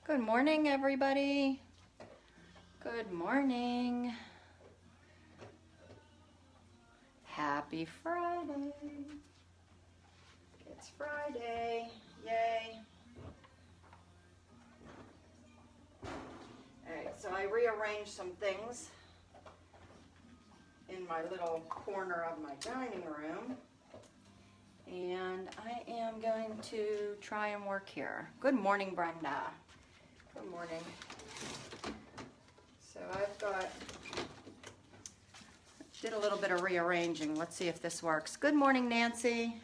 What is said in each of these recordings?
Good morning, everybody. Good morning. Happy Friday. It's Friday. Yay. Alright, so I rearranged some things in my little corner of my dining room. And I am going to try and work here. Good morning, Brenda. Good morning. So did a little bit of rearranging. Let's see if this works. Good morning, Nancy.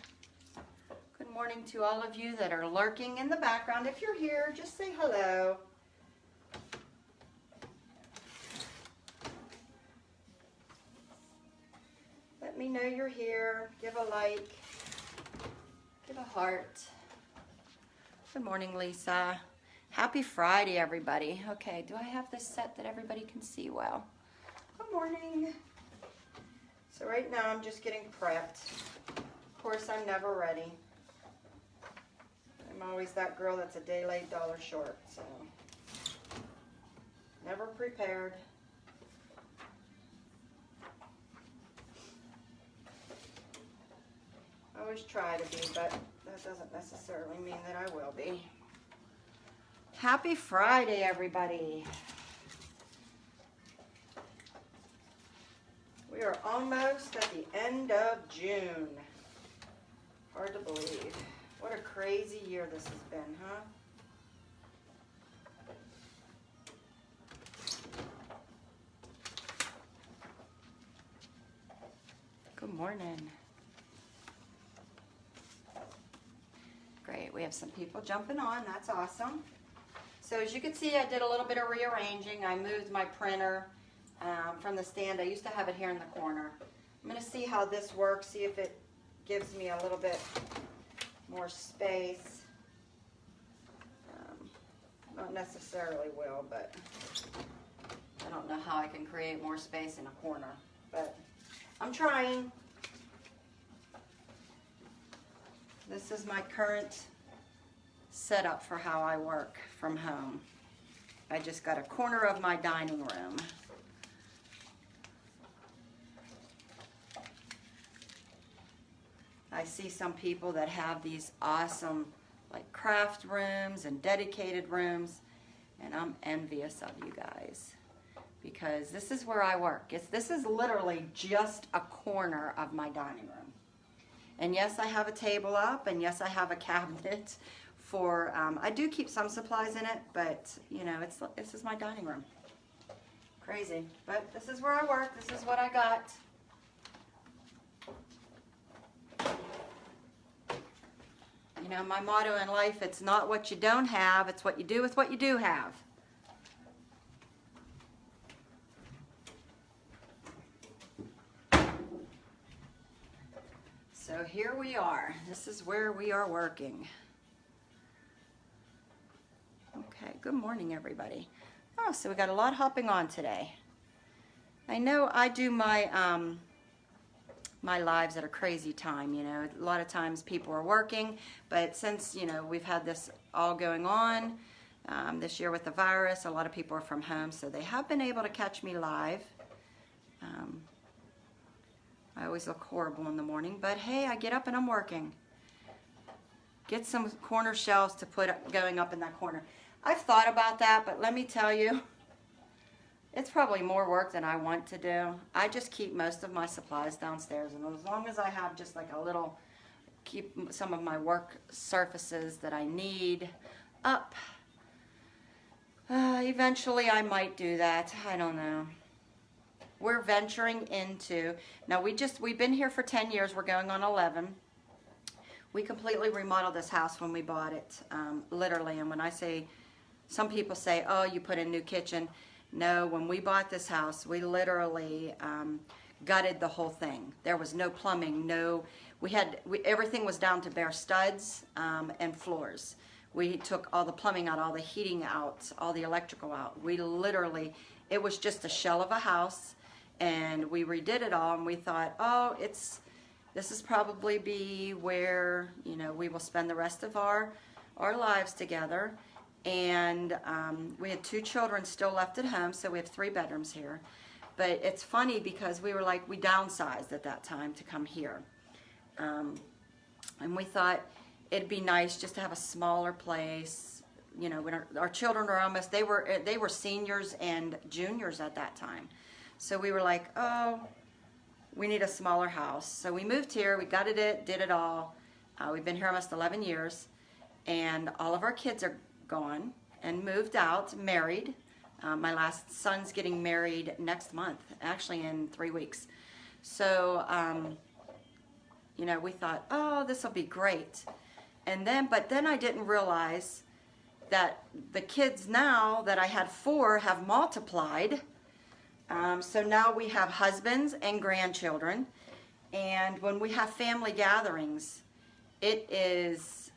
Good morning to all of you that are lurking in the background. If you're here, just say hello. Let me know you're here. Give a like. Give a heart. Good morning, Lisa. Happy Friday, everybody. Okay, do I have this set that everybody can see well? Good morning. So right now I'm just getting prepped. Of course, I'm never ready. I'm always that girl that's a day late, dollar short, so never prepared. I always try to be, but that doesn't necessarily mean that I will be. Happy Friday, everybody. We are almost at the end of June. Hard to believe. What a crazy year this has been, huh? Good morning. Great, we have some people jumping on. That's awesome. So as you can see, I did a little bit of rearranging. I moved my printer from the stand. I used to have it here in the corner. I'm going to see how this works, see if it gives me a little bit more space. Not necessarily will, but I don't know how I can create more space in a corner. But I'm trying. This is my current setup for how I work from home. I just got a corner of my dining room. I see some people that have these awesome like craft rooms and dedicated rooms, and I'm envious of you guys because this is where I work. This is literally just a corner of my dining room. And yes, I have a table up, and yes, I have a cabinet for, I do keep some supplies in it, but you know, this is my dining room. Crazy, but this is where I work. This is what I got. You know, my motto in life, it's not what you don't have, it's what you do with what you do have. So here we are. This is where we are working. Okay, good morning, everybody. Oh, so we got a lot hopping on today. I know I do my my lives at a crazy time, you know. A lot of times people are working, but since, you know, we've had this all going on this year with the virus, a lot of people are from home, so they have been able to catch me live. I always look horrible in the morning, but hey, I get up and I'm working. Get some corner shelves to put going up in that corner. I've thought about that, but let me tell you, it's probably more work than I want to do. I just keep most of my supplies downstairs, and as long as I have just like a little, keep some of my work surfaces that I need up, eventually I might do that. I don't know. We're venturing into, now we've been here for 10 years, we're going on 11. We completely remodeled this house when we bought it, literally, and when I say, some people say, oh, you put in a new kitchen. No, when we bought this house, we literally gutted the whole thing. There was no plumbing, everything was down to bare studs and floors. We took all the plumbing out, all the heating out, all the electrical out. We literally, it was just a shell of a house, and we redid it all, and we thought, oh, this is probably be where, you know, we will spend the rest of our lives together. And we had 2 children still left at home, so we have 3 bedrooms here. But it's funny because we were like, we downsized at that time to come here. And we thought it'd be nice just to have a smaller place. You know, when our children are almost, they were seniors and juniors at that time. So we were like, oh, we need a smaller house. So we moved here, we gutted it, did it all. We've been here almost 11 years. And all of our kids are gone and moved out, married. My last son's getting married next month, actually in 3 weeks. So, you know, we thought, oh, this will be great. And then, but then I didn't realize that the kids now that I had 4 have multiplied. So now we have husbands and grandchildren. And when we have family gatherings, it is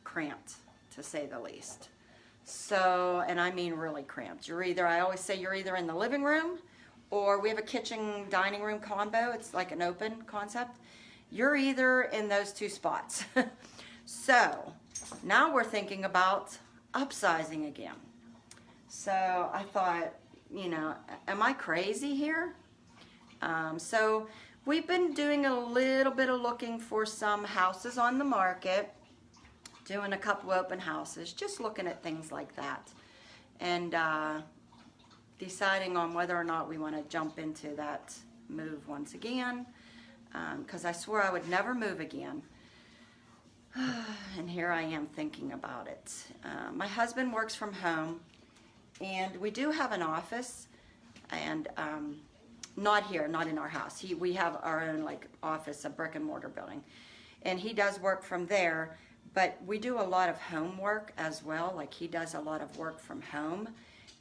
cramped, to say the least. So, and I mean really cramped. I always say you're either in the living room, or we have a kitchen dining room combo. It's like an open concept. You're either in those 2 spots. So now we're thinking about upsizing again. So I thought, you know, am I crazy here? So we've been doing a little bit of looking for some houses on the market, doing a couple open houses, just looking at things like that, and deciding on whether or not we want to jump into that move once again, because I swore I would never move again. And here I am thinking about it. My husband works from home, and we do have an office, and not here, not in our house. We have our own like office, a brick and mortar building, and he does work from there. But we do a lot of homework as well. Like he does a lot of work from home,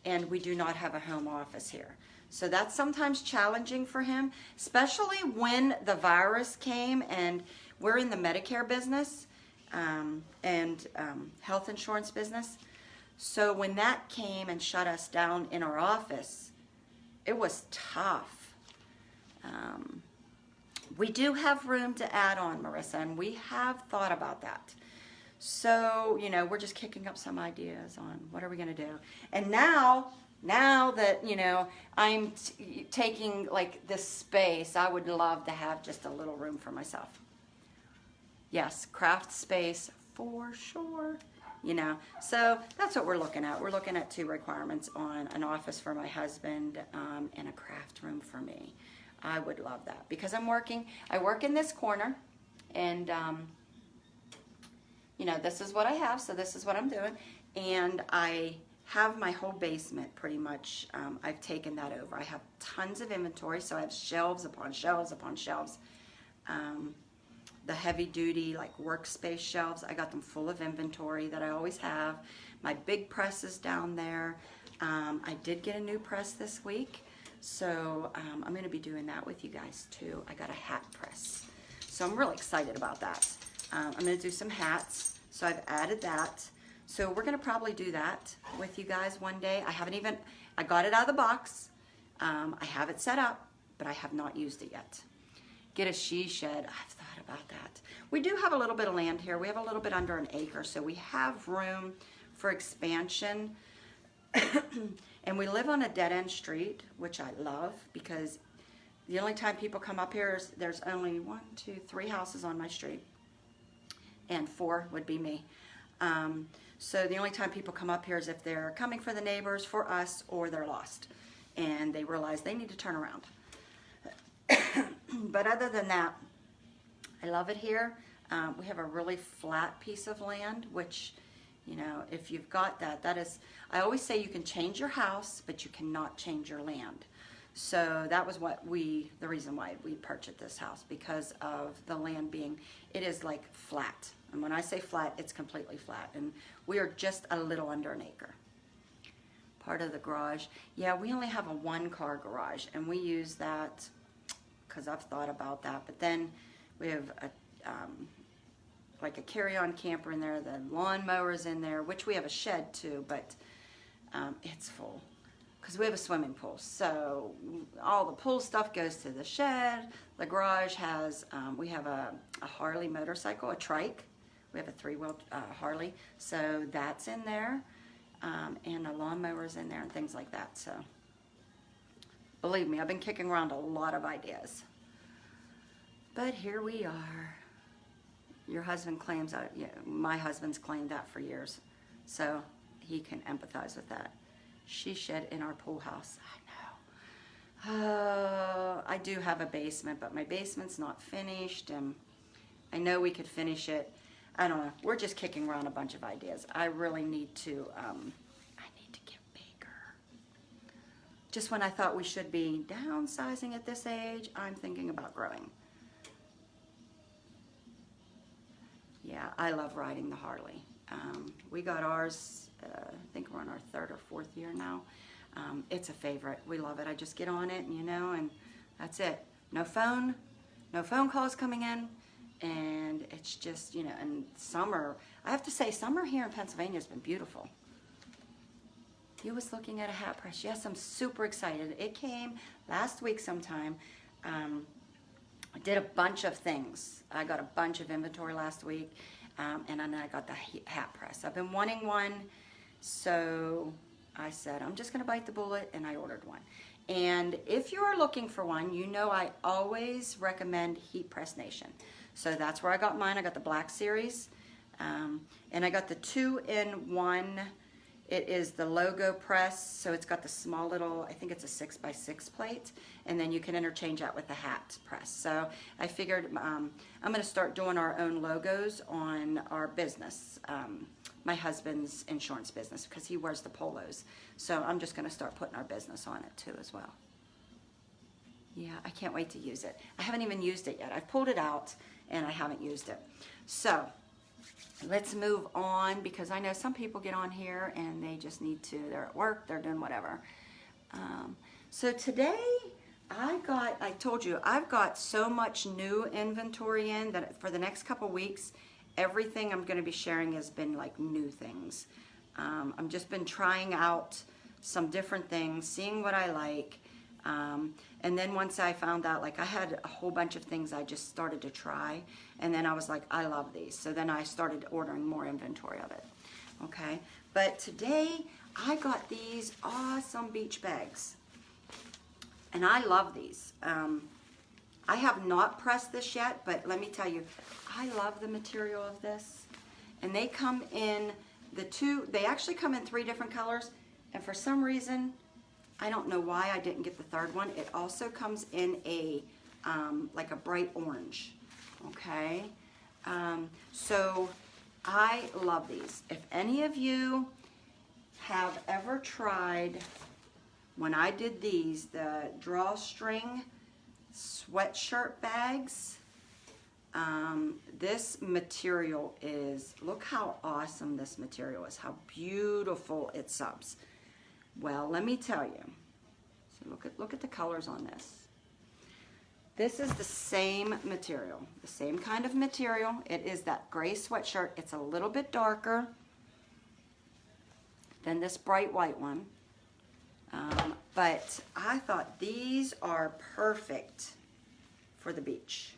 and we do not have a home office here. So that's sometimes challenging for him, especially when the virus came, and we're in the Medicare business and health insurance business. So when that came and shut us down in our office, it was tough. We do have room to add on, Marissa, and we have thought about that. So, you know, we're just kicking up some ideas on what are we going to do. And now that, you know, I'm taking like this space, I would love to have just a little room for myself. Yes, craft space for sure. You know, so that's what we're looking at. We're looking at 2 requirements on an office for my husband and a craft room for me. I would love that because I work in this corner, and you know, this is what I have, so this is what I'm doing. And I have my whole basement pretty much, I've taken that over. I have tons of inventory, so I have shelves upon shelves upon shelves. The heavy duty like workspace shelves, I got them full of inventory that I always have. My big press is down there. I did get a new press this week, so I'm going to be doing that with you guys too. I got a hat press, so I'm really excited about that. I'm going to do some hats, so I've added that. So we're going to probably do that with you guys one day. I got it out of the box. I have it set up, but I have not used it yet. Get a she shed. I've thought about that. We do have a little bit of land here. We have a little bit under an acre, so we have room for expansion. And we live on a dead-end street, which I love, because the only time people come up here is there's only 1, 2, 3 houses on my street, and 4 would be me. So the only time people come up here is if they're coming for the neighbors, for us, or they're lost, and they realize they need to turn around. But other than that, I love it here. We have a really flat piece of land, which, you know, if you've got that is, I always say you can change your house, but you cannot change your land. So that was the reason why we purchased this house, because of the land being, it is like flat. And when I say flat, it's completely flat. And we are just a little under an acre. Part of the garage. Yeah, we only have a 1-car garage, and we use that because I've thought about that. But then we have like a carry-on camper in there, the lawnmower's in there, which we have a shed too, but it's full because we have a swimming pool. So all the pool stuff goes to the shed. The garage has, we have a Harley motorcycle, a trike, We have a 3-wheel Harley, so that's in there, and the lawnmower's in there and things like that. So believe me, I've been kicking around a lot of ideas. But here we are. Your husband claims that, yeah, my husband's claimed that for years, so he can empathize with that. She shed in our pool house. I know. I do have a basement, but my basement's not finished, and I know we could finish it. I don't know. We're just kicking around a bunch of ideas. I really need to, I need to get bigger. Just when I thought we should be downsizing at this age, I'm thinking about growing. Yeah, I love riding the Harley. We got ours, I think we're on our 3rd or 4th year now. It's a favorite. We love it. I just get on it, and that's it. No phone calls coming in, and it's just, and summer, I have to say, summer here in Pennsylvania has been beautiful. You was looking at a hat press. Yes, I'm super excited. It came last week sometime. I did a bunch of things. I got a bunch of inventory last week, and then I got the hat press. I've been wanting one, so I said, I'm just gonna bite the bullet, and I ordered one. And if you are looking for one, I always recommend Heat Press Nation. So that's where I got mine. I got the Black Series, and I got the 2-in-1. It is the logo press, so it's got the small little, I think it's a 6x6 plate, and then you can interchange that with the hat press. So I figured I'm going to start doing our own logos on our business, my husband's insurance business, because he wears the polos. So I'm just going to start putting our business on it too as well. Yeah, I can't wait to use it. I haven't even used it yet. I've pulled it out, and I haven't used it. So let's move on, because I know some people get on here and they just need to, they're at work, they're doing whatever. So today I told you, I've got so much new inventory in that for the next couple weeks, everything I'm going to be sharing has been like new things. I've just been trying out some different things, seeing what I like. And then once I found out, like I had a whole bunch of things I just started to try, and then I was like, I love these. So then I started ordering more inventory of it. Okay, but today I got these awesome beach bags, and I love these. I have not pressed this yet, but let me tell you, I love the material of this. And they come in they actually come in 3 different colors, and for some reason, I don't know why I didn't get the 3rd one. It also comes in a, like a bright orange, okay? So I love these. If any of you have ever tried, when I did these, the drawstring sweatshirt bags, this material is, look how awesome this material is, how beautiful it subs. Well, let me tell you. So look at the colors on this. This is the same material, the same kind of material. It is that gray sweatshirt. It's a little bit darker than this bright white one. But I thought these are perfect for the beach.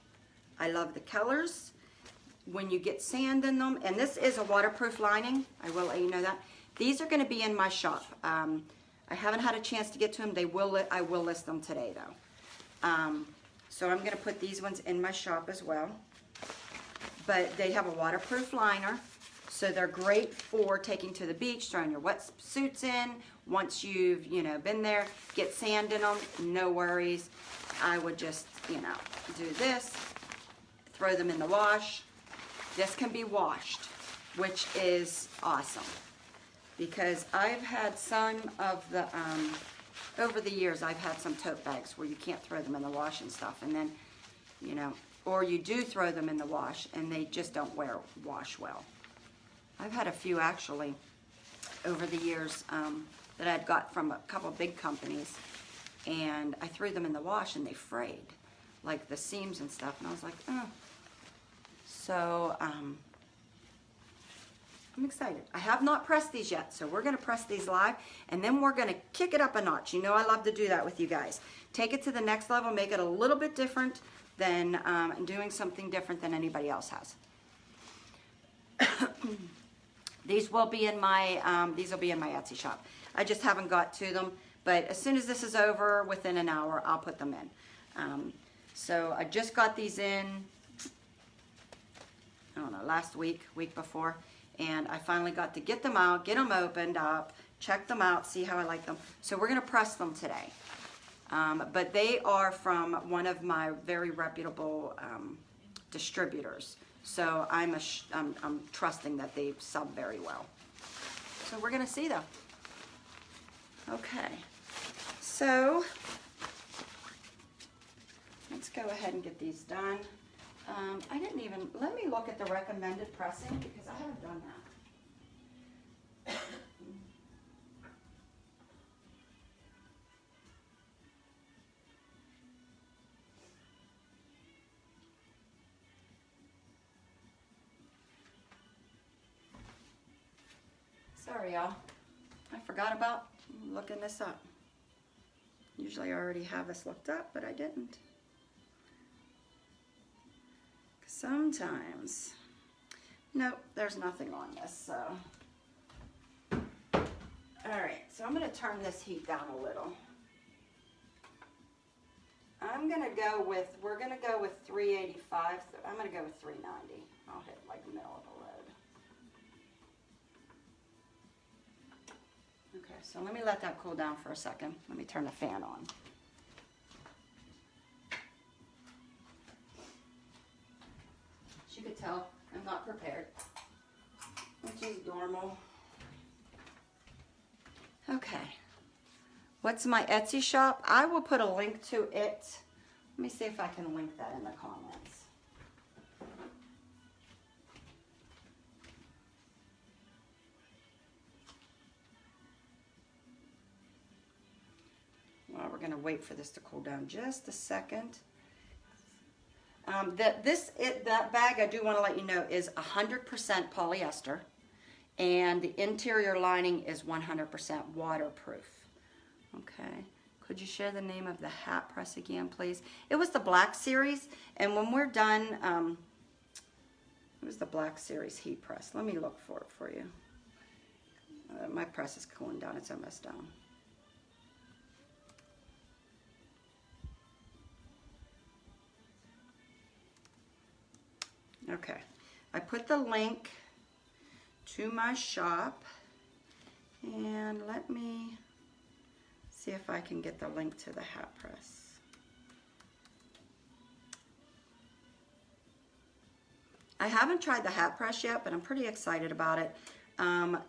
I love the colors. When you get sand in them, and this is a waterproof lining, I will let you know that. These are going to be in my shop. I haven't had a chance to get to them. I will list them today, though. So I'm going to put these ones in my shop as well. But they have a waterproof liner, so they're great for taking to the beach, throwing your wetsuits in. Once you've, been there, get sand in them, no worries. I would just, do this, throw them in the wash. This can be washed, which is awesome. Because I've had some of the, over the years, I've had some tote bags where you can't throw them in the wash and stuff. And then, or you do throw them in the wash and they just don't wash well. I've had a few actually over the years that I'd got from a couple big companies. And I threw them in the wash and they frayed, like the seams and stuff. And I was like, oh. So, I'm excited. I have not pressed these yet, so we're going to press these live, and then we're going to kick it up a notch. I love to do that with you guys. Take it to the next level, make it a little bit different than doing something different than anybody else has. These will be in my Etsy shop. I just haven't got to them, but as soon as this is over, within an hour, I'll put them in. So I just got these in, I don't know, last week before, and I finally got to get them out, get them opened up, check them out, see how I like them. So we're gonna press them today. But they are from one of my very reputable distributors. So I'm trusting that they sub very well. So we're gonna see though. Okay, so let's go ahead and get these done. I didn't even, let me look at the recommended pressing because I haven't done that. Sorry, y'all. I forgot about looking this up. Usually I already have this looked up, but I didn't. Sometimes. Nope, there's nothing on this, so. Alright, so I'm going to turn this heat down a little. I'm going to go with, we're going to go with 385. I'm going to go with 390. I'll hit like the middle of the load. Okay, so let me let that cool down for a second. Let me turn the fan on. As you could tell, I'm not prepared, which is normal. Okay, what's my Etsy shop? I will put a link to it. Let me see if I can link that in the comments. Well, we're going to wait for this to cool down just a second. That bag, I do want to let you know, is 100% polyester, and the interior lining is 100% waterproof. Okay, could you share the name of the hat press again, please? It was the Black Series, and when we're done, it was the Black Series heat press. Let me look for it for you. My press is cooling down. It's almost done. Okay, I put the link to my shop, and let me see if I can get the link to the hat press. I haven't tried the hat press yet, but I'm pretty excited about it.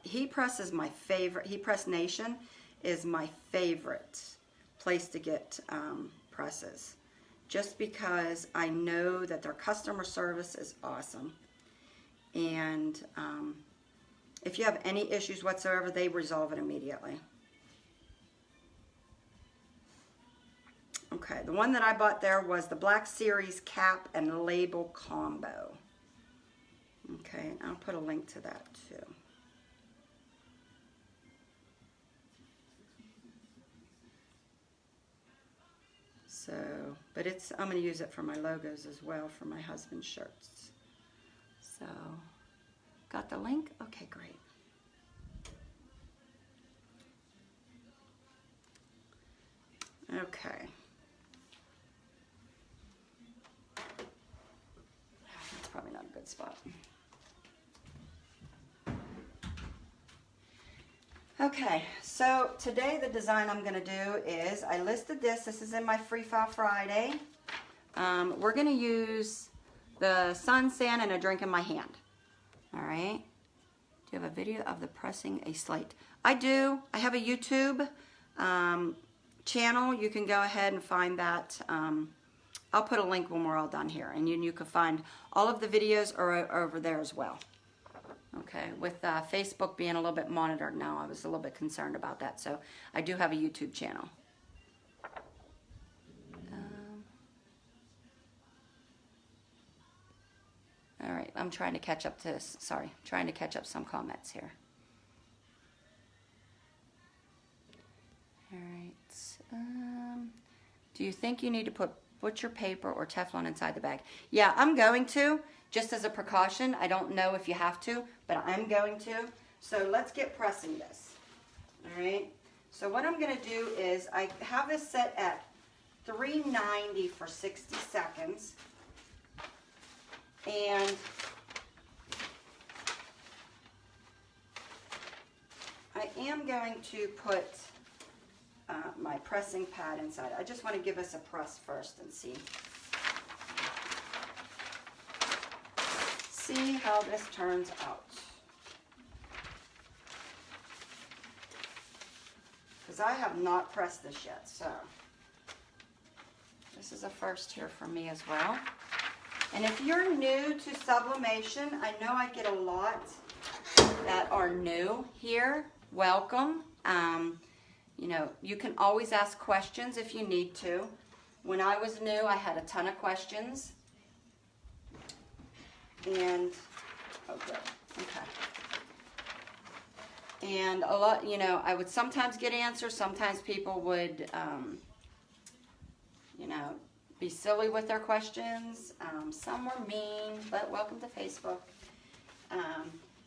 Heat Press is my favorite. Heat Press Nation is my favorite place to get presses, just because I know that their customer service is awesome. And if you have any issues whatsoever, they resolve it immediately. Okay, the one that I bought there was the Black Series cap and label combo. Okay, and I'll put a link to that too. So, but I'm going to use it for my logos as well, for my husband's shirts. So, got the link? Okay, great. Okay. That's probably not a good spot. Okay, so today the design I'm going to do is, I listed this is in my Free File Friday. We're going to use the sun, sand, and a drink in my hand. All right. Do you have a video of the pressing a slate? I do. I have a YouTube channel. You can go ahead and find that. I'll put a link when we're all done here, and you can find all of the videos are over there as well. Okay, with Facebook being a little bit monitored now, I was a little bit concerned about that. So I do have a YouTube channel. All right, I'm trying to catch up to, trying to catch up some comments here. All right, do you think you need to put butcher paper or Teflon inside the bag? Yeah, I'm going to. just as a precaution. I don't know if you have to, but I'm going to. So let's get pressing this. All right. So what I'm going to do is I have this set at 390 for 60 seconds. And I am going to put my pressing pad inside. I just want to give us a press first and see how this turns out. Because I have not pressed this yet, so this is a first here for me as well. And if you're new to sublimation, I know I get a lot that are new here. Welcome. You know, you can always ask questions if you need to. When I was new, I had a ton of questions. And, oh good, okay. And a lot, you know, I would sometimes get answers. Sometimes people would, you know, be silly with their questions. Some were mean, but welcome to Facebook.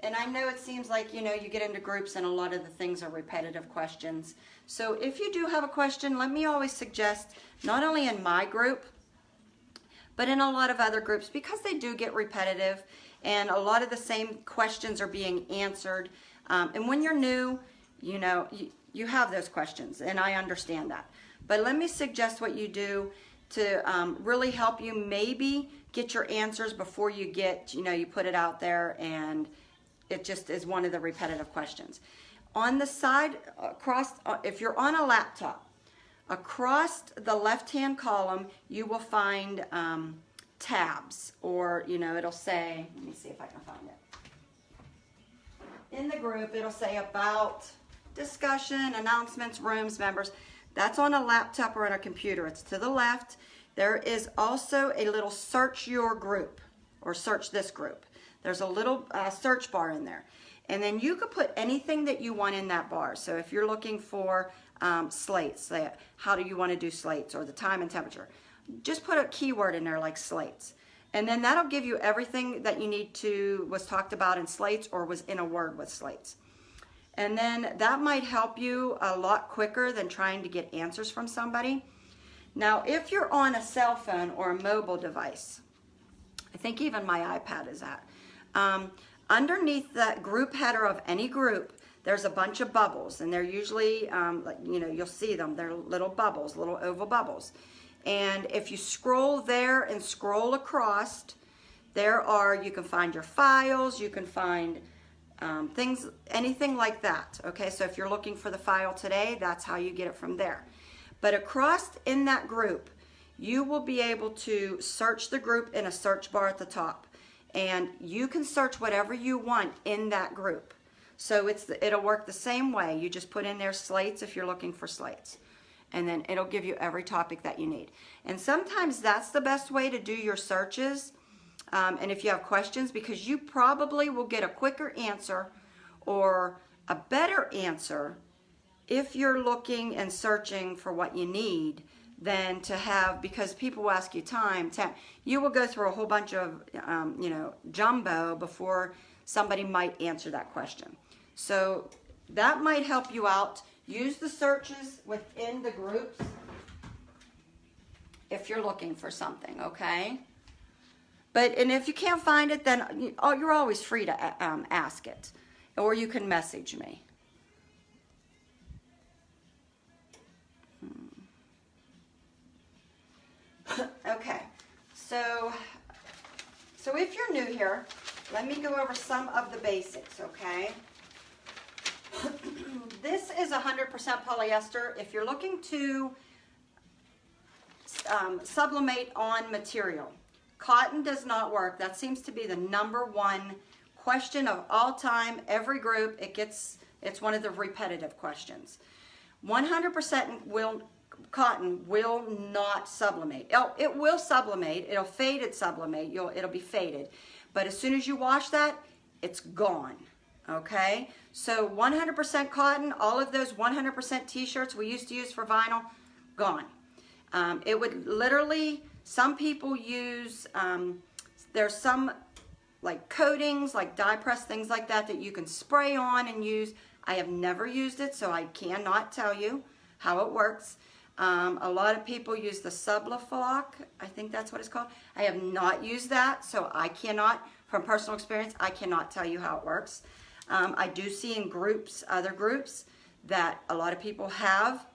And I know it seems like, you know, you get into groups and a lot of the things are repetitive questions. So if you do have a question, let me always suggest, not only in my group, but in a lot of other groups, because they do get repetitive and a lot of the same questions are being answered. And when you're new, you know, you have those questions, and I understand that. But let me suggest what you do to really help you maybe get your answers before you get, you know, you put it out there and it just is one of the repetitive questions. On the side, across, if you're on a laptop, across the left-hand column, you will find tabs, or, you know, it'll say, let me see if I can find it. In the group, it'll say about, discussion, announcements, rooms, members. That's on a laptop or on a computer. It's to the left. There is also a little search your group, or search this group. There's a little search bar in there. And then you could put anything that you want in that bar. So if you're looking for slates, how do you want to do slates, or the time and temperature, just put a keyword in there like slates. And then that'll give you everything that you need to, was talked about in slates or was in a word with slates. And then that might help you a lot quicker than trying to get answers from somebody. Now, if you're on a cell phone or a mobile device, I think even my iPad is that, underneath that group header of any group, there's a bunch of bubbles, and they're usually, you know, you'll see them. They're little bubbles, little oval bubbles. And if you scroll there and scroll across, there are, you can find your files, you can find things, anything like that. Okay, so if you're looking for the file today, that's how you get it from there. But across in that group, you will be able to search the group in a search bar at the top. And you can search whatever you want in that group. So it'll work the same way. You just put in there slates if you're looking for slates. And then it'll give you every topic that you need. And sometimes that's the best way to do your searches. And if you have questions, because you probably will get a quicker answer or a better answer if you're looking and searching for what you need than to have, because people will ask you time. You will go through a whole bunch of, you know, jumbo before somebody might answer that question. So that might help you out. Use the searches within the groups if you're looking for something, okay? And if you can't find it, then you're always free to ask it, or you can message me. Okay, so if you're new here, let me go over some of the basics, okay? This is 100% polyester. If you're looking to sublimate on material, cotton does not work. That seems to be the #1 question of all time. Every group, it's one of the repetitive questions. 100% cotton will not sublimate. It will sublimate. It'll faded sublimate. It'll be faded. But as soon as you wash that, it's gone. Okay? So 100% cotton, all of those 100% t-shirts we used to use for vinyl, gone. It would literally, some people use, there's some like coatings, like dye press, things like that that you can spray on and use. I have never used it, so I cannot tell you how it works. A lot of people use the Sublaflock. I think that's what it's called. I have not used that, so I cannot, from personal experience, I cannot tell you how it works. I do see in groups, other groups, that a lot of people have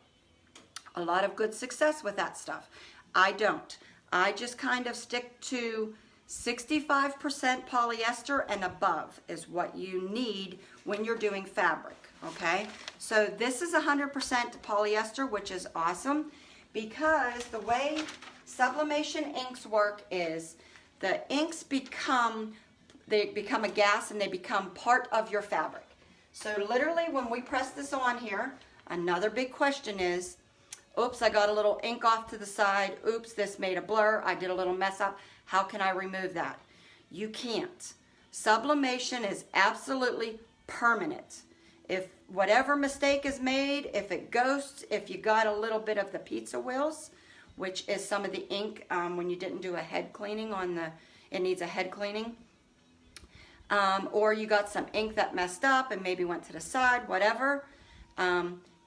a lot of good success with that stuff. I don't. I just kind of stick to 65% polyester and above is what you need when you're doing fabric, okay? So this is 100% polyester, which is awesome, because the way sublimation inks work is the inks become a gas and they become part of your fabric. So literally when we press this on here, another big question is, oops, I got a little ink off to the side. Oops, this made a blur. I did a little mess up. How can I remove that? You can't. Sublimation is absolutely permanent. If whatever mistake is made, if it ghosts, if you got a little bit of the pizza wheels, which is some of the ink when you didn't do a head cleaning it needs a head cleaning. Or you got some ink that messed up and maybe went to the side, whatever.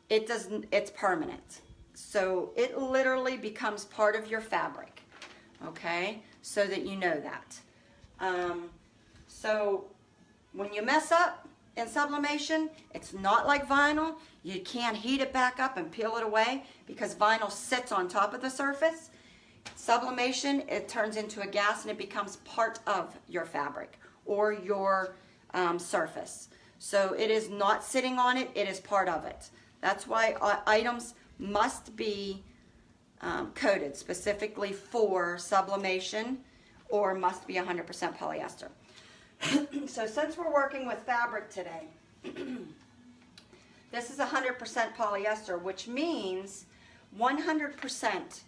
It's permanent. So it literally becomes part of your fabric, okay? So that you know that. So when you mess up in sublimation, it's not like vinyl. You can't heat it back up and peel it away because vinyl sits on top of the surface. Sublimation, it turns into a gas and it becomes part of your fabric or your surface. So it is not sitting on it, it is part of it. That's why items must be coated specifically for sublimation or must be 100% polyester. So since we're working with fabric today, this is 100% polyester, which means 100%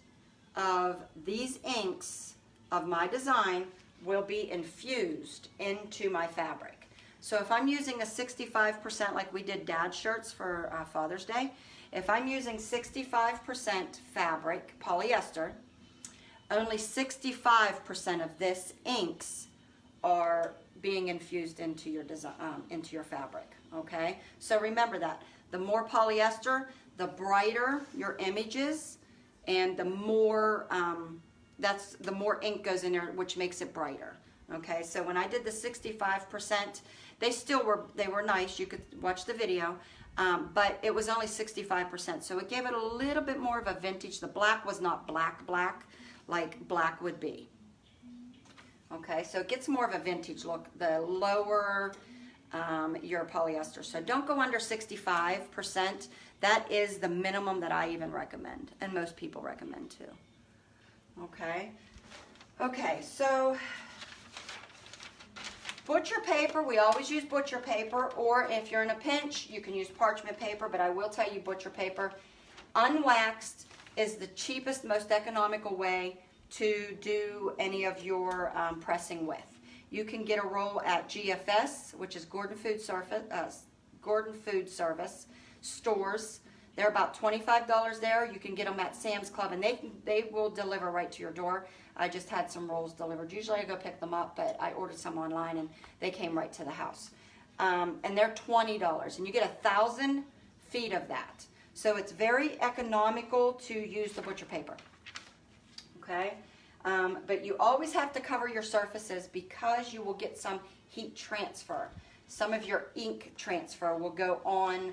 of these inks of my design will be infused into my fabric. So if I'm using a 65%, like we did dad shirts for Father's Day, if I'm using 65% fabric, polyester, only 65% of this inks are being infused into your design, into your fabric, okay? So remember that. The more polyester, the brighter your image is, and the more, the more ink goes in there, which makes it brighter, okay? So when I did the 65%, they were nice, you could watch the video, but it was only 65%, so it gave it a little bit more of a vintage. The black was not black like black would be. Okay, so it gets more of a vintage look the lower your polyester. So don't go under 65%. That is the minimum that I even recommend, and most people recommend too. Okay, so butcher paper, we always use butcher paper, or if you're in a pinch, you can use parchment paper, but I will tell you butcher paper, unwaxed, is the cheapest, most economical way to do any of your pressing with. You can get a roll at GFS, which is Gordon Food Service stores. They're about $25 there. You can get them at Sam's Club, and they will deliver right to your door. I just had some rolls delivered. Usually I go pick them up, but I ordered some online, and they came right to the house. And they're $20, and you get 1,000 feet of that. So it's very economical to use the butcher paper, okay? But you always have to cover your surfaces because you will get some heat transfer. Some of your ink transfer will go on.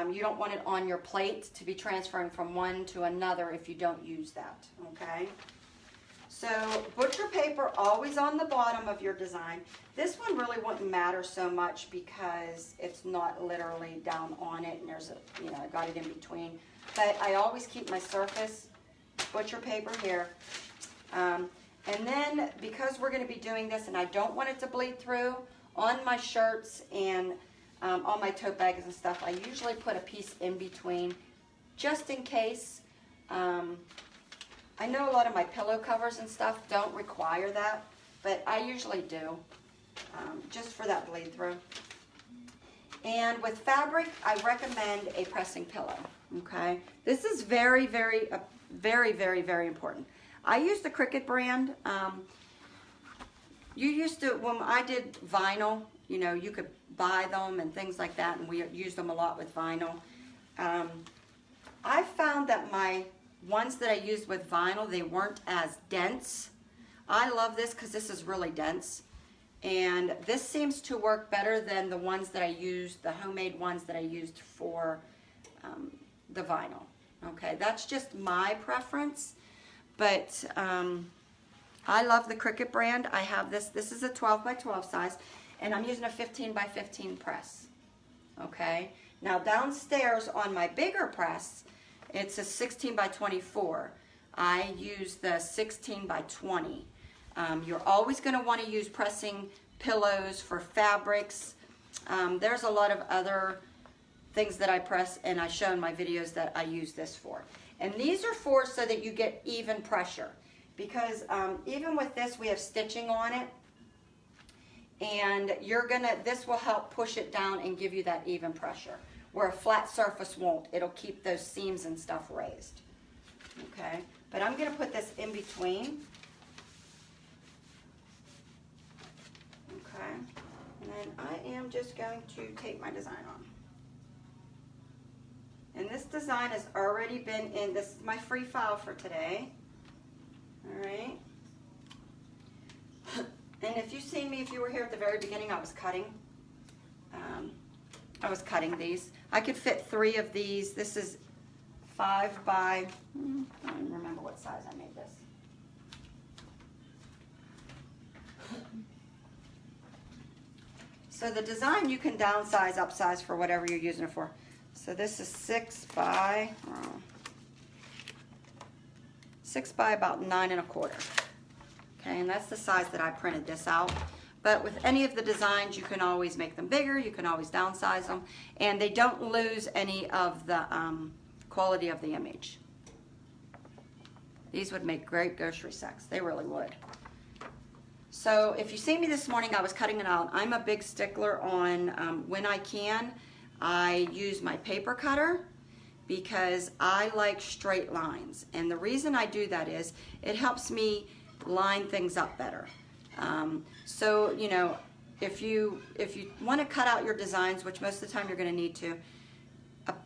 You don't want it on your plate to be transferring from one to another if you don't use that, okay? So butcher paper always on the bottom of your design. This one really wouldn't matter so much because it's not literally down on it, and there's a, I got it in between. But I always keep my surface butcher paper here. And then because we're going to be doing this and I don't want it to bleed through, on my shirts and on my tote bags and stuff, I usually put a piece in between just in case. I know a lot of my pillow covers and stuff don't require that, but I usually do, just for that bleed through. And with fabric, I recommend a pressing pillow, okay? This is very, very, very, very, very important. I use the Cricut brand. You used to, when I did vinyl, you know, you could buy them and things like that, and we used them a lot with vinyl. I found that my ones that I used with vinyl, they weren't as dense. I love this because this is really dense. And this seems to work better than the ones that I used, the homemade ones that I used for the vinyl. Okay, that's just my preference. But I love the Cricut brand. I have this. This is a 12 by 12 size, and I'm using a 15 by 15 press. Okay, now downstairs on my bigger press, it's a 16 by 24. I use the 16 by 20. You're always going to want to use pressing pillows for fabrics. There's a lot of other things that I press, and I show in my videos that I use this for. And these are for so that you get even pressure. Because even with this, we have stitching on it. And this will help push it down and give you that even pressure. Where a flat surface won't. It'll keep those seams and stuff raised. Okay, but I'm going to put this in between. Okay, and then I am just going to take my design on. And this design has already been in, this is my free file for today. All right. And if you've seen me, if you were here at the very beginning, I was cutting. These. I could fit 3 of these. This is 5 by, I don't remember what size I made this. So the design you can downsize, upsize for whatever you're using it for. So this is 6 by about 9 1/4. Okay, and that's the size that I printed this out. But with any of the designs, you can always make them bigger. You can always downsize them, and they don't lose any of the quality of the image. These would make great grocery sacks. They really would. So if you see me this morning, I was cutting it out. I'm a big stickler on when I can, I use my paper cutter because I like straight lines. And the reason I do that is it helps me line things up better. So, you know, if you want to cut out your designs, which most of the time you're going to need to,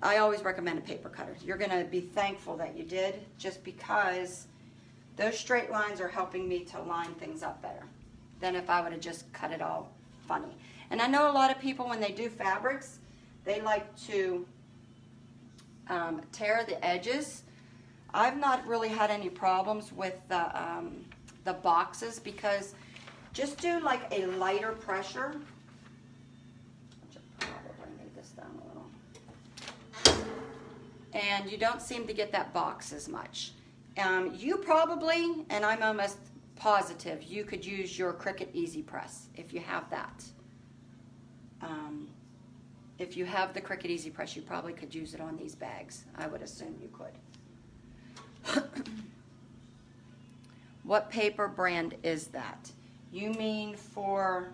I always recommend a paper cutter. You're going to be thankful that you did, just because those straight lines are helping me to line things up better than if I would have just cut it all funny. And I know a lot of people, when they do fabrics, they like to tear the edges. I've not really had any problems with the boxes, because just do like a lighter pressure. I should probably move this down a little. And you don't seem to get that box as much. You probably, and I'm almost positive, you could use your Cricut Easy Press if you have that. If you have the Cricut Easy Press, you probably could use it on these bags. I would assume you could. What paper brand is that? You mean for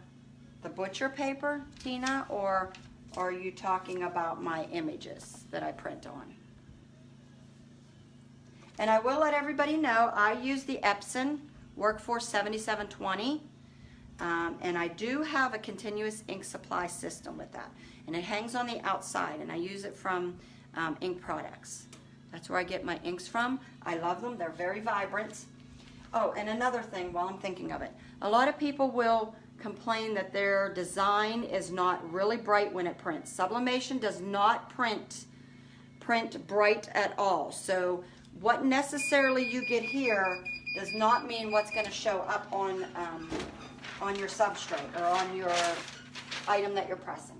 the butcher paper, Tina, or are you talking about my images that I print on? And I will let everybody know, I use the Epson Workforce 7720, and I do have a continuous ink supply system with that. And it hangs on the outside, and I use it from Ink Products. That's where I get my inks from. I love them. They're very vibrant. Oh, and another thing while I'm thinking of it. A lot of people will complain that their design is not really bright when it prints. Sublimation does not print bright at all. So what necessarily you get here does not mean what's going to show up on your substrate or on your item that you're pressing.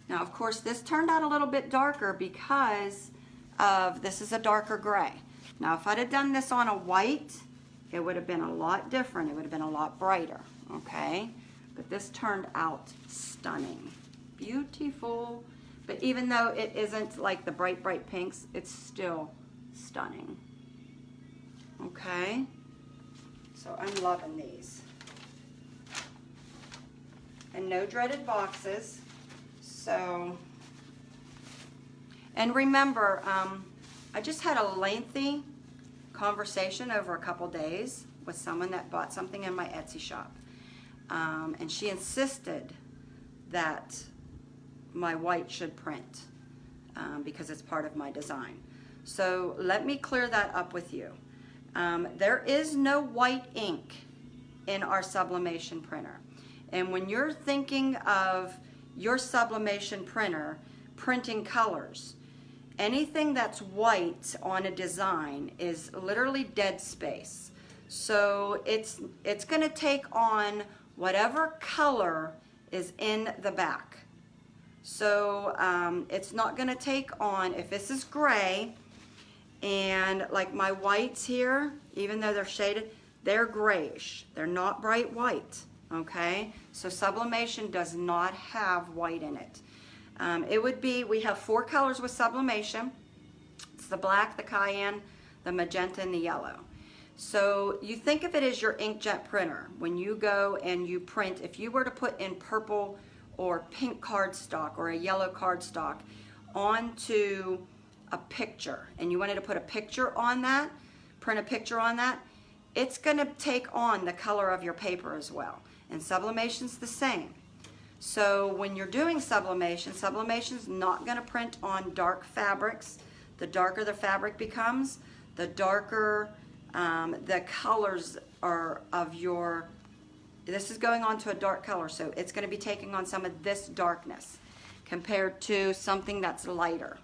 Now, of course, this turned out a little bit darker because of, this is a darker gray. Now, if I'd have done this on a white, it would have been a lot different. It would have been a lot brighter, okay? But this turned out stunning. Beautiful. But even though it isn't like the bright, bright pinks, it's still stunning. Okay? So I'm loving these. And no dreaded boxes. So, and remember, I just had a lengthy conversation over a couple days with someone that bought something in my Etsy shop. And she insisted that my white should print because it's part of my design. So let me clear that up with you. There is no white ink in our sublimation printer. And when you're thinking of your sublimation printer printing colors, anything that's white on a design is literally dead space. So it's going to take on whatever color is in the back. So it's not going to take on, if this is gray, and like my whites here, even though they're shaded, they're grayish. They're not bright white, okay? So sublimation does not have white in it. It would be, we have 4 colors with sublimation. It's the black, the cayenne, the magenta, and the yellow. So you think of it as your inkjet printer. When you go and you print, if you were to put in purple or pink cardstock or a yellow cardstock onto a picture, and you wanted to put a picture on that, print a picture on that, it's going to take on the color of your paper as well. And sublimation's the same. So when you're doing sublimation, sublimation's not going to print on dark fabrics. The darker the fabric becomes, the darker the colors are of your, this is going on to a dark color, so it's going to be taking on some of this darkness compared to something that's lighter.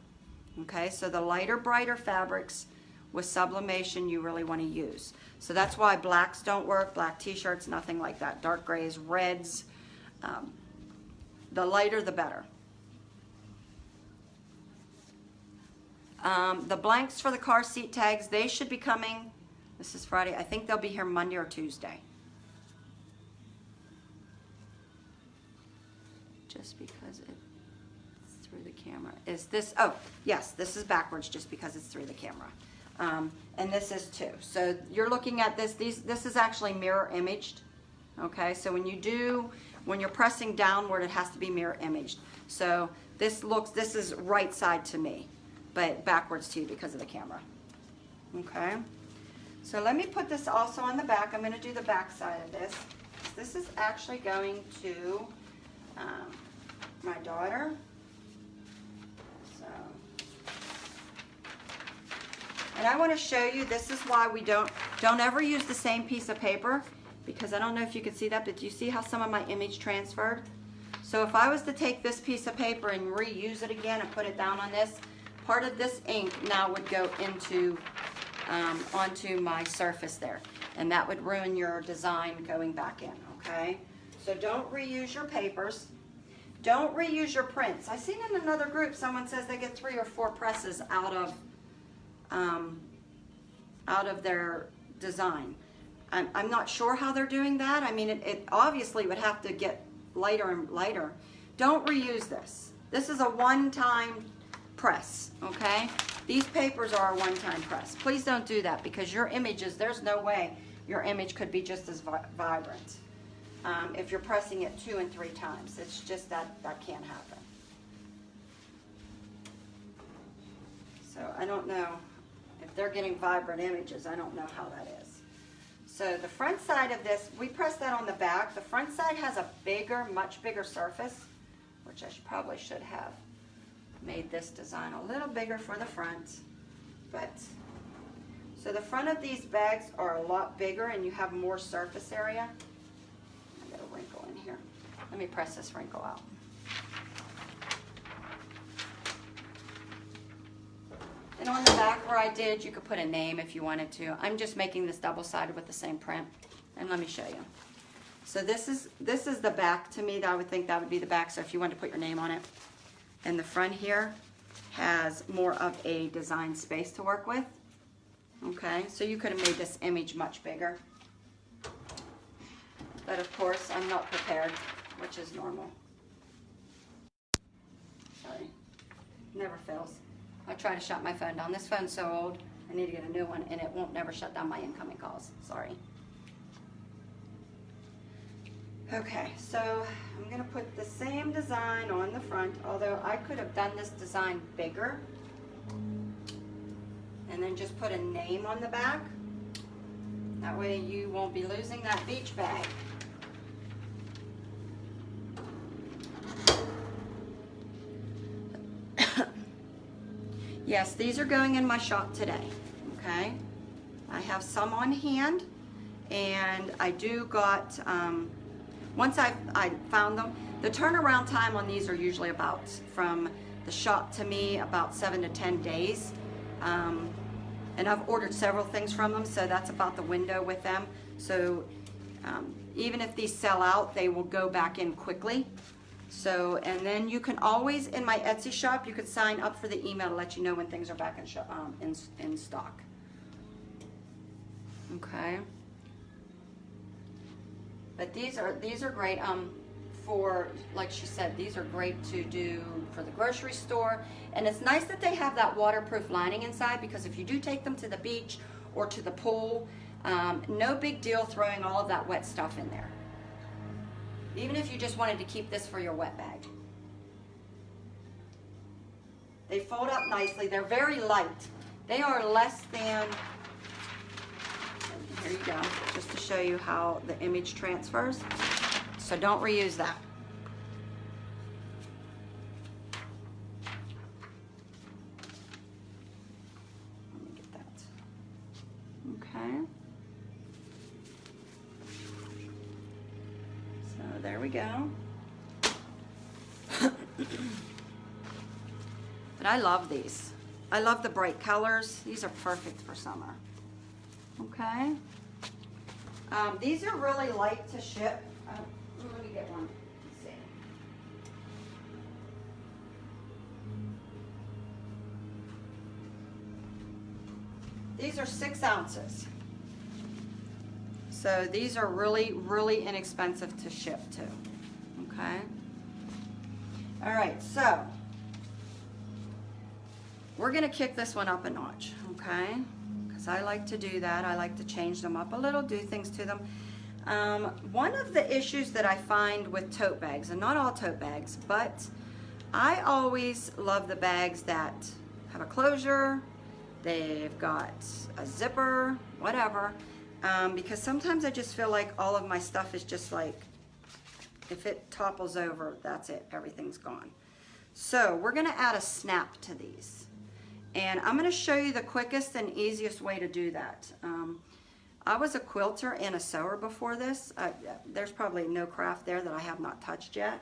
Okay, so the lighter, brighter fabrics with sublimation you really want to use. So that's why blacks don't work, black t-shirts, nothing like that. Dark grays, reds, the lighter the better. The blanks for the car seat tags, they should be coming, this is Friday, I think they'll be here Monday or Tuesday. Just because it's through the camera. Is this, oh, yes, this is backwards just because it's through the camera. And this is too. So you're looking at this, this is actually mirror imaged. Okay, so when you're pressing downward, it has to be mirror imaged. So this is right side to me, but backwards to you because of the camera. Okay, so let me put this also on the back. I'm going to do the back side of this. This is actually going to my daughter. So, and I want to show you, this is why we don't ever use the same piece of paper, because I don't know if you can see that, but do you see how some of my image transferred? So if I was to take this piece of paper and reuse it again and put it down on this, part of this ink now would go into onto my surface there, and that would ruin your design going back in. Okay, so don't reuse your papers. Don't reuse your prints. I seen in another group someone says they get 3 or 4 presses out of their design. I'm not sure how they're doing that. I mean, it obviously would have to get lighter and lighter. Don't reuse this. This is a one-time press, okay? These papers are a one-time press. Please don't do that, because your images, there's no way your image could be just as vibrant if you're pressing it 2 and 3 times. It's just that can't happen. So I don't know if they're getting vibrant images. I don't know how that is. So the front side of this, we press that on the back. The front side has a bigger, much bigger surface, which I probably should have made this design a little bigger for the front. But so the front of these bags are a lot bigger and you have more surface area. I got a wrinkle in here. Let me press this wrinkle out. And on the back where I did, you could put a name if you wanted to. I'm just making this double-sided with the same print. And let me show you. So this is the back to me. That I would think that would be the back. So if you want to put your name on it. And the front here has more of a design space to work with. Okay, so you could have made this image much bigger. But of course, I'm not prepared, which is normal. Sorry, never fails. I try to shut my phone down. This phone's so old, I need to get a new one, and it won't never shut down my incoming calls. Sorry. Okay, so I'm gonna put the same design on the front, although I could have done this design bigger and then just put a name on the back. That way you won't be losing that beach bag. Yes, these are going in my shop today, okay? I have some on hand, and I do got, once I found them, the turnaround time on these are usually about, from the shop to me, about 7 to 10 days. And I've ordered several things from them, so that's about the window with them. So even if these sell out, they will go back in quickly. So, and then you can always, in my Etsy shop, you could sign up for the email to let you know when things are back in stock. Okay. But these are great for, like she said, these are great to do for the grocery store. And it's nice that they have that waterproof lining inside, because if you do take them to the beach or to the pool, no big deal throwing all of that wet stuff in there. Even if you just wanted to keep this for your wet bag. They fold up nicely. They're very light. They are less than, here you go, just to show you how the image transfers. So don't reuse that. Let me get that. Okay. So there we go. But I love these. I love the bright colors. These are perfect for summer. Okay. These are really light to ship. Let me get one. Let's see. These are 6 ounces. So these are really, really inexpensive to ship too. Okay. All right, so we're gonna kick this one up a notch, okay? Because I like to do that. I like to change them up a little, do things to them. One of the issues that I find with tote bags, and not all tote bags, but I always love the bags that have a closure, they've got a zipper, whatever, because sometimes I just feel like all of my stuff is just like, if it topples over, that's it, everything's gone. So we're gonna add a snap to these. And I'm gonna show you the quickest and easiest way to do that. I was a quilter and a sewer before this. There's probably no craft there that I have not touched yet.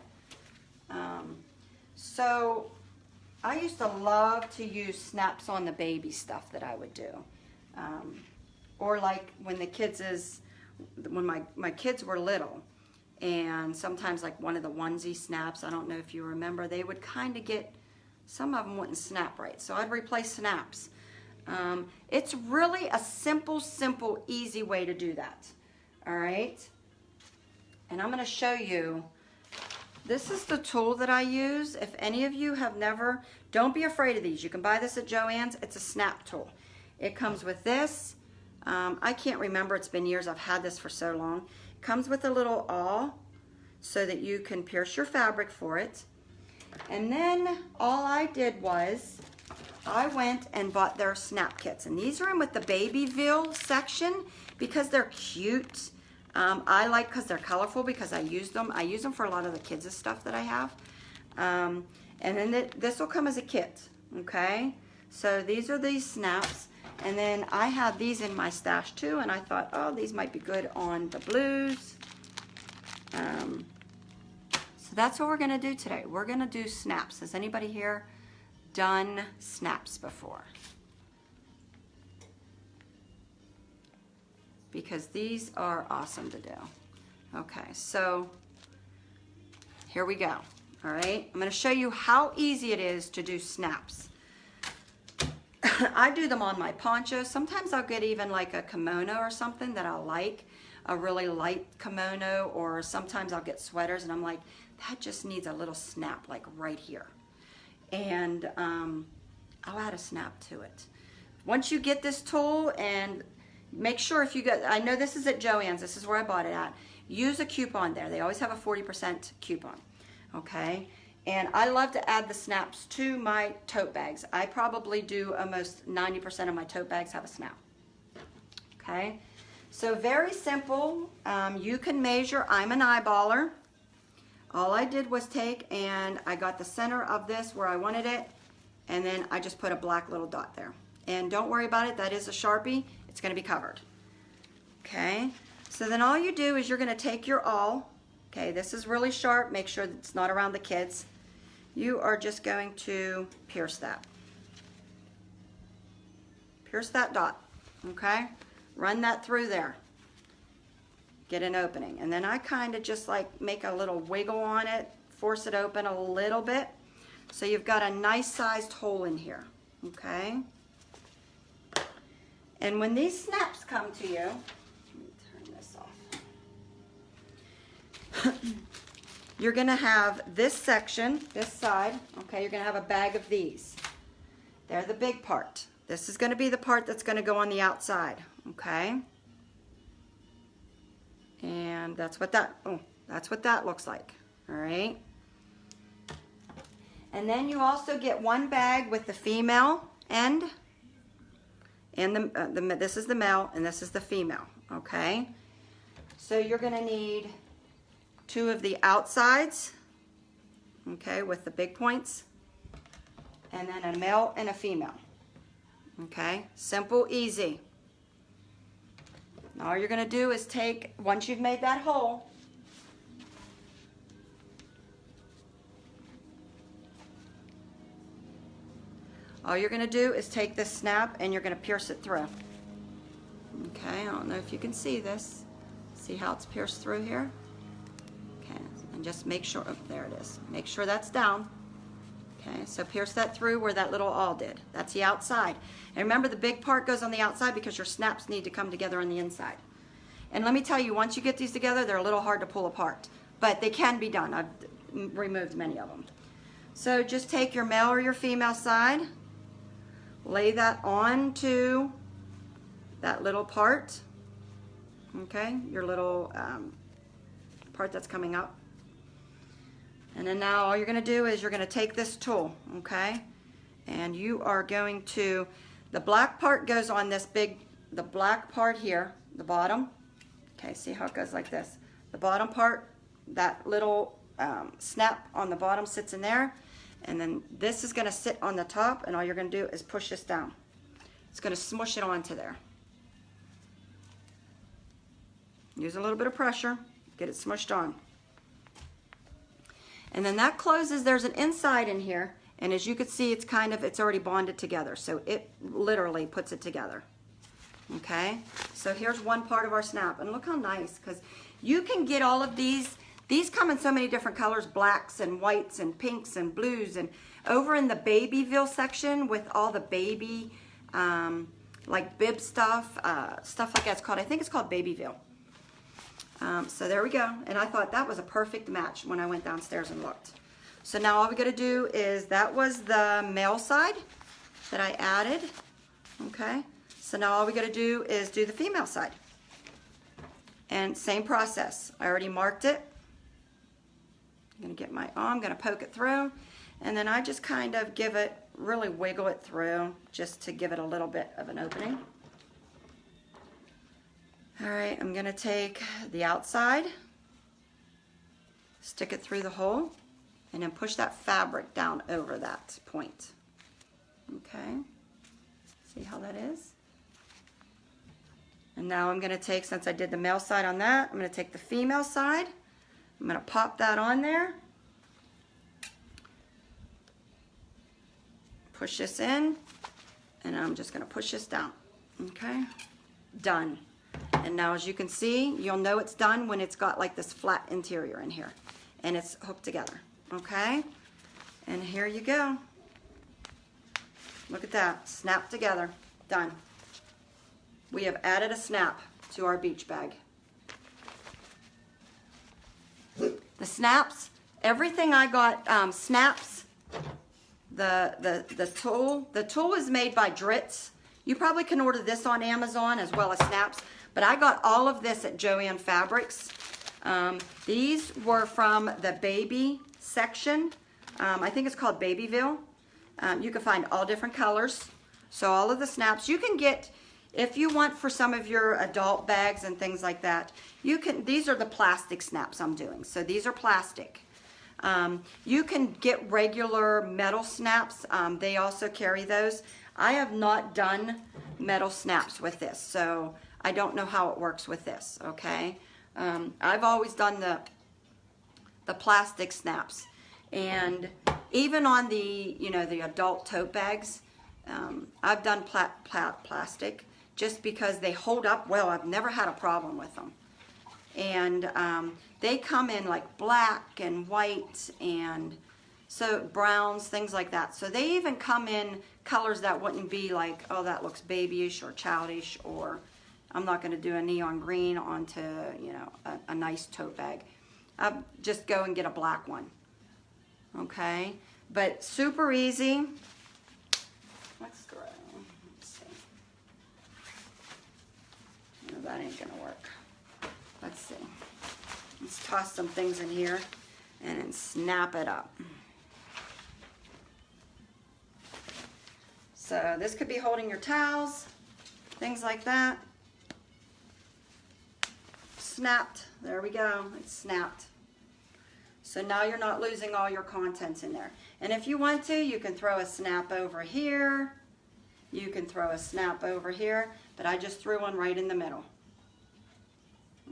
So I used to love to use snaps on the baby stuff that I would do. Or like when the kids when my kids were little, and sometimes like one of the onesie snaps, I don't know if you remember, they would kind of get, some of them wouldn't snap right. So I'd replace snaps. It's really a simple, easy way to do that. All right. And I'm going to show you, this is the tool that I use. If any of you have never, don't be afraid of these. You can buy this at Joann's. It's a snap tool. It comes with this. I can't remember, it's been years, I've had this for so long. It comes with a little awl so that you can pierce your fabric for it. And then all I did was, I went and bought their snap kits. And these are in with the Babyville section because they're cute. I like because they're colorful, because I use them. I use them for a lot of the kids' stuff that I have. And then this will come as a kit, okay? So these are these snaps. And then I have these in my stash too, and I thought, oh, these might be good on the blues. So that's what we're gonna do today. We're gonna do snaps. Has anybody here done snaps before? Because these are awesome to do. Okay, so here we go. All right, I'm gonna show you how easy it is to do snaps. I do them on my poncho. Sometimes I'll get even like a kimono or something that I like, a really light kimono, or sometimes I'll get sweaters and I'm like, that just needs a little snap like right here. And I'll add a snap to it. Once you get this tool and Make sure if you get, I know this is at Joann's, this is where I bought it at. Use a coupon there. They always have a 40% coupon, okay? And I love to add the snaps to my tote bags. I probably do almost 90% of my tote bags have a snap, okay? So very simple. You can measure. I'm an eyeballer. All I did was take and I got the center of this where I wanted it, and then I just put a black little dot there. And don't worry about it, that is a Sharpie. It's gonna be covered. Okay, so then all you do is you're gonna take your awl. Okay, this is really sharp, make sure that it's not around the kids. You are just going to pierce that. Pierce that dot, okay? Run that through there. Get an opening. And then I kind of just like make a little wiggle on it, force it open a little bit. So you've got a nice sized hole in here, okay? And when these snaps come to you, let me turn this off. You're gonna have this section, this side, okay? You're gonna have a bag of these. They're the big part. This is gonna be the part that's gonna go on the outside, okay? And that's what that looks like, all right? And then you also get one bag with the female end, and this is the male and this is the female, okay? So you're gonna need 2 of the outsides, okay, with the big points, and then a male and a female, okay? Simple, easy. Now all you're gonna do is take, once you've made that hole, all you're gonna do is take this snap and you're gonna pierce it through. Okay, I don't know if you can see this. See how it's pierced through here? Okay, and just make sure, oh, there it is. Make sure that's down. Okay, so pierce that through where that little awl did. That's the outside. And remember, the big part goes on the outside because your snaps need to come together on the inside. And let me tell you, once you get these together, they're a little hard to pull apart, but they can be done. I've removed many of them. So just take your male or your female side, lay that onto that little part, okay, your little part that's coming up. And then now all you're gonna do is you're gonna take this tool, okay, and you are going to, the black part goes on this big, the black part here, the bottom, okay, see how it goes like this. The bottom part, that little snap on the bottom sits in there, and then this is gonna sit on the top, and all you're gonna do is push this down. It's gonna smush it onto there. Use a little bit of pressure, get it smushed on. And then that closes, there's an inside in here, and as you can see, it's already bonded together, so it literally puts it together. Okay, so here's one part of our snap, and look how nice, because you can get all of these come in so many different colors, blacks and whites and pinks and blues, and over in the Babyville section with all the baby, like bib stuff like that, I think it's called Babyville. So there we go, and I thought that was a perfect match when I went downstairs and looked. So now all we gotta do is, that was the male side that I added, okay? So now all we gotta do is do the female side. And same process, I already marked it. I'm gonna get my arm, I'm gonna poke it through, and then I just kind of really wiggle it through, just to give it a little bit of an opening. All right, I'm gonna take the outside, stick it through the hole, and then push that fabric down over that point. Okay, see how that is? And now I'm gonna take, since I did the male side on that, I'm gonna take the female side, I'm gonna pop that on there, push this in, and I'm just gonna push this down, okay? Done. And now as you can see, you'll know it's done when it's got like this flat interior in here and it's hooked together, okay? And here you go. Look at that, snap together, done. We have added a snap to our beach bag. The snaps, everything I got snaps. The tool is made by Dritz. You probably can order this on Amazon as well as snaps, but I got all of this at Joann Fabrics. These were from the baby section. I think it's called Babyville. You can find all different colors. So all of the snaps you can get, if you want for some of your adult bags and things like that, you can, these are the plastic snaps I'm doing. So these are plastic. You can get regular metal snaps. They also carry those. I have not done metal snaps with this, so I don't know how it works with this, okay? I've always done the plastic snaps. And even on the, you know, the adult tote bags, I've done plastic just because they hold up well. I've never had a problem with them. And they come in like black and white and so browns, things like that. So they even come in colors that wouldn't be like, oh, that looks babyish or childish, or I'm not going to do a neon green onto, you know, a nice tote bag. I'll just go and get a black one. Okay, but super easy. Let's throw. Let's see. No, that ain't gonna work. Let's see. Let's toss some things in here and then snap it up. So this could be holding your towels, things like that. Snapped. There we go. It's snapped. So now you're not losing all your contents in there. And if you want to, you can throw a snap over here. You can throw a snap over here, but I just threw one right in the middle.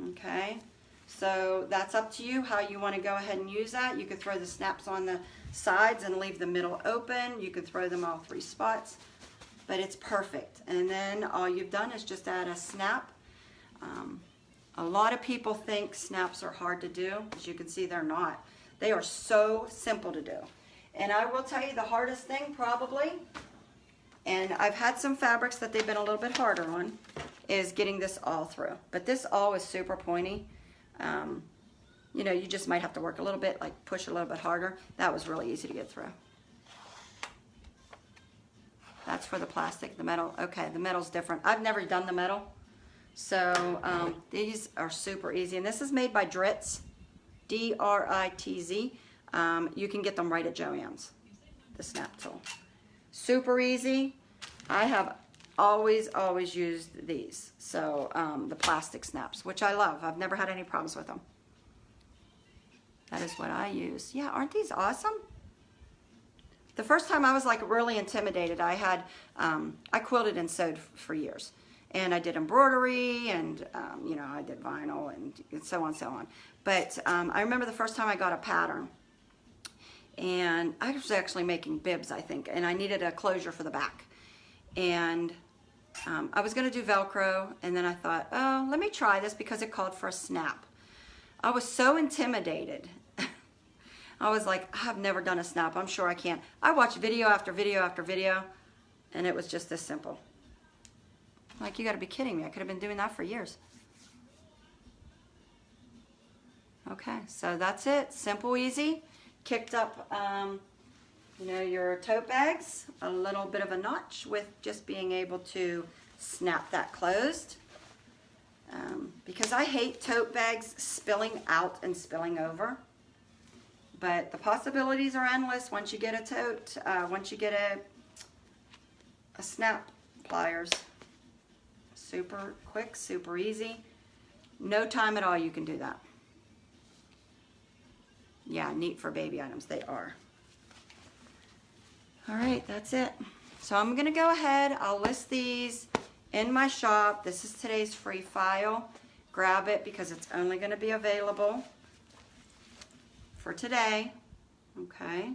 Okay, so that's up to you how you want to go ahead and use that. You could throw the snaps on the sides and leave the middle open. You could throw them all 3 spots, but it's perfect. And then all you've done is just add a snap. A lot of people think snaps are hard to do. As you can see, they're not. They are so simple to do. And I will tell you the hardest thing probably, and I've had some fabrics that they've been a little bit harder on, is getting this all through. But this all is super pointy. You know, you just might have to work a little bit, like push a little bit harder. That was really easy to get through. That's for the plastic. The metal, okay, the metal's different. I've never done the metal. So these are super easy. And this is made by Dritz, D-R-I-T-Z. You can get them right at Joann's, the snap tool. Super easy. I have always used these. So the plastic snaps, which I love. I've never had any problems with them. That is what I use. Yeah, aren't these awesome? The first time I was like really intimidated. I had, I quilted and sewed for years. And I did embroidery and, you know, I did vinyl and so on and so on. But I remember the first time I got a pattern. And I was actually making bibs, I think. And I needed a closure for the back. And I was going to do Velcro. And then I thought, oh, let me try this because it called for a snap. I was so intimidated. I was like, I've never done a snap. I'm sure I can't. I watched video after video after video. And it was just this simple. Like, you got to be kidding me. I could have been doing that for years. Okay, so that's it. Simple, easy. Kicked up, you know, your tote bags. A little bit of a notch with just being able to snap that closed. Because I hate tote bags spilling out and spilling over. But the possibilities are endless once you get a tote, once you get a snap pliers. Super quick, super easy. No time at all you can do that. Yeah, neat for baby items, they are. All right, that's it. So I'm gonna go ahead, I'll list these in my shop. This is today's free file. Grab it because it's only gonna be available for today, okay?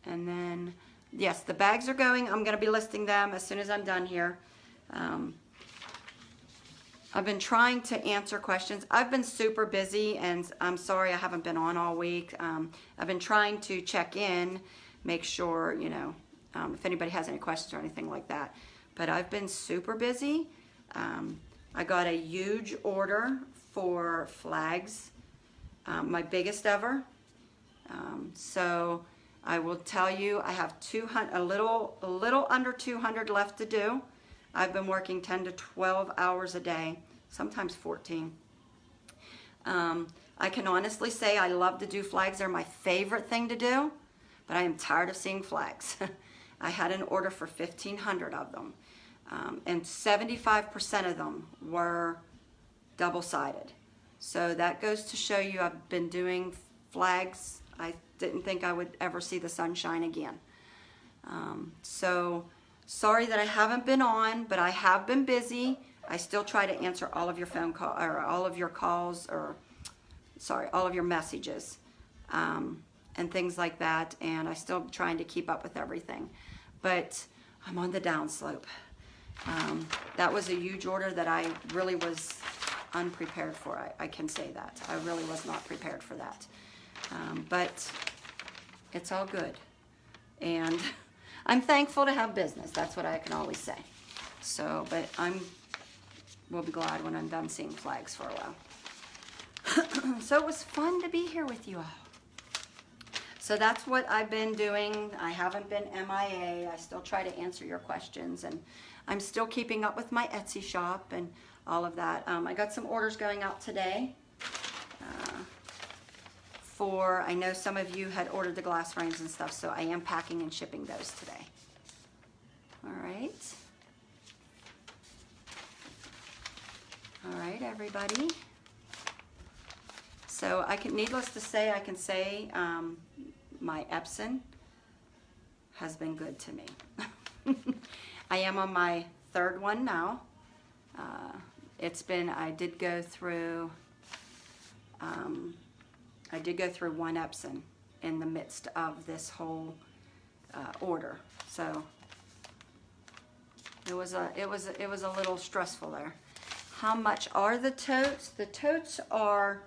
And then, yes, the bags are going. I'm going to be listing them as soon as I'm done here. I've been trying to answer questions. I've been super busy, and I'm sorry I haven't been on all week. I've been trying to check in, make sure, you know, if anybody has any questions or anything like that. But I've been super busy. I got a huge order for flags, my biggest ever. So I will tell you, I have a little under 200 left to do. I've been working 10 to 12 hours a day, sometimes 14. I can honestly say I love to do flags. They're my favorite thing to do, but I am tired of seeing flags. I had an order for 1,500 of them, and 75% of them were double-sided. So that goes to show you I've been doing flags. I didn't think I would ever see the sunshine again. So sorry that I haven't been on, but I have been busy. I still try to answer all of your phone call or all of your calls, or sorry, all of your messages, and things like that. And I still trying to keep up with everything, but I'm on the downslope. That was a huge order that I really was unprepared for. I can say that. I really was not prepared for that. But it's all good. And I'm thankful to have business. That's what I can always say. So, but we'll be glad when I'm done seeing flags for a while. So it was fun to be here with you all. So that's what I've been doing. I haven't been MIA. I still try to answer your questions, and I'm still keeping up with my Etsy shop and all of that. I got some orders going out today. I know some of you had ordered the glass frames and stuff, so I am packing and shipping those today. All right. All right, everybody. So needless to say, I can say my Epson has been good to me. I am on my third one now. I did go through one Epson in the midst of this whole order, so it was a little stressful there. How much are the totes? The totes are,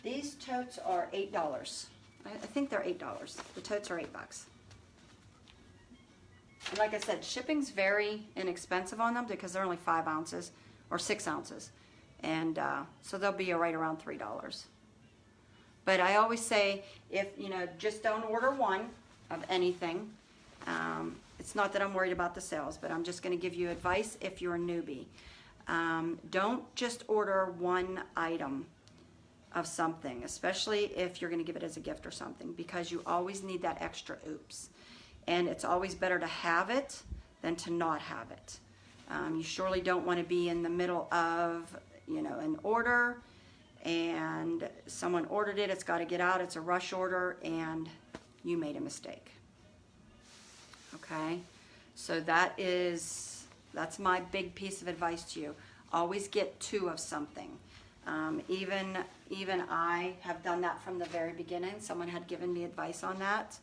these totes are $8. I think they're $8. The totes are $8. And like I said, shipping's very inexpensive on them because they're only 5 ounces or 6 ounces, and so they'll be right around $3. But I always say, just don't order one of anything. It's not that I'm worried about the sales, but I'm just going to give you advice if you're a newbie. Don't just order one item of something, especially if you're going to give it as a gift or something, because you always need that extra oops. And it's always better to have it than to not have it. You surely don't want to be in the middle of, an order, and someone ordered it, it's got to get out, it's a rush order, and you made a mistake. Okay? So that's my big piece of advice to you. Always get 2 of something. Even I have done that from the very beginning. Someone had given me advice on that,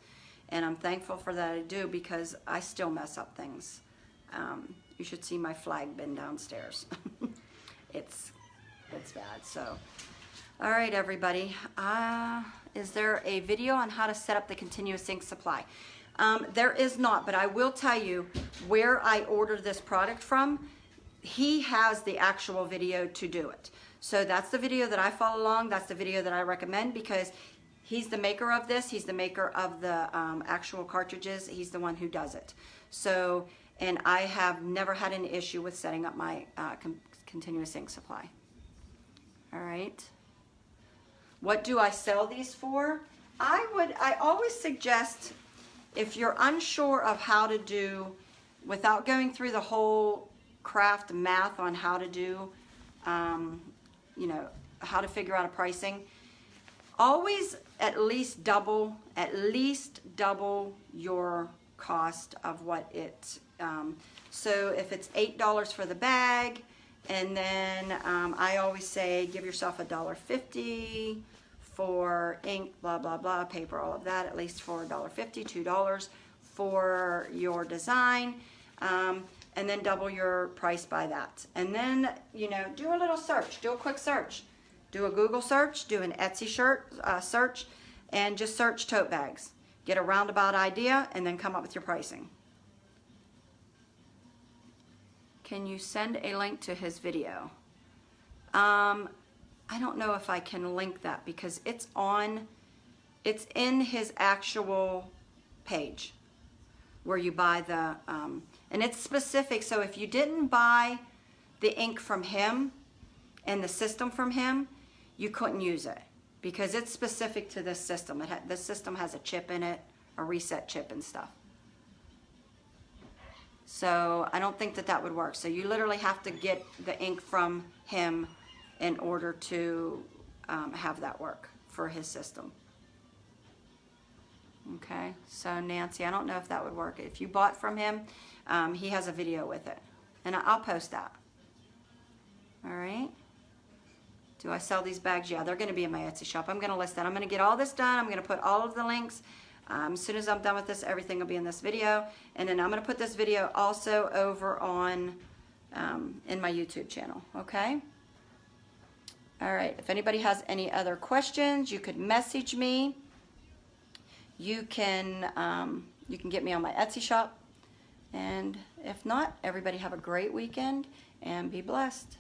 and I'm thankful for that I do, because I still mess up things. You should see my flag bin downstairs. It's bad. So, all right, everybody. Is there a video on how to set up the continuous ink supply? There is not, but I will tell you where I ordered this product from. He has the actual video to do it. So that's the video that I follow along. That's the video that I recommend, because he's the maker of this. He's the maker of the actual cartridges. He's the one who does it. So, and I have never had an issue with setting up my continuous ink supply. All right. What do I sell these for? I always suggest, if you're unsure of how to do, without going through the whole craft math on how to do, how to figure out a pricing, always at least double your cost of what it, so if it's $8 for the bag, and then I always say give yourself $1.50 for ink, blah, blah, blah, paper, all of that, at least for $1.50, $2 for your design, and then double your price by that. And then, do a little search, do a quick search. Do a Google search, do an Etsy search, and just search tote bags. Get a roundabout idea, and then come up with your pricing. Can you send a link to his video? I don't know if I can link that, because it's in his actual page where you buy the, and it's specific. So if you didn't buy the ink from him and the system from him, you couldn't use it because it's specific to this system. This system has a chip in it, a reset chip and stuff. So I don't think that that would work. So you literally have to get the ink from him in order to have that work for his system. Okay, so Nancy, I don't know if that would work. If you bought from him, he has a video with it. And I'll post that. All right. Do I sell these bags? Yeah, they're going to be in my Etsy shop. I'm going to list that. I'm going to get all this done. I'm going to put all of the links. As soon as I'm done with this, everything will be in this video. And then I'm going to put this video also over on in my YouTube channel. Okay? All right. If anybody has any other questions, you could message me. You can get me on my Etsy shop. And if not, everybody have a great weekend and be blessed.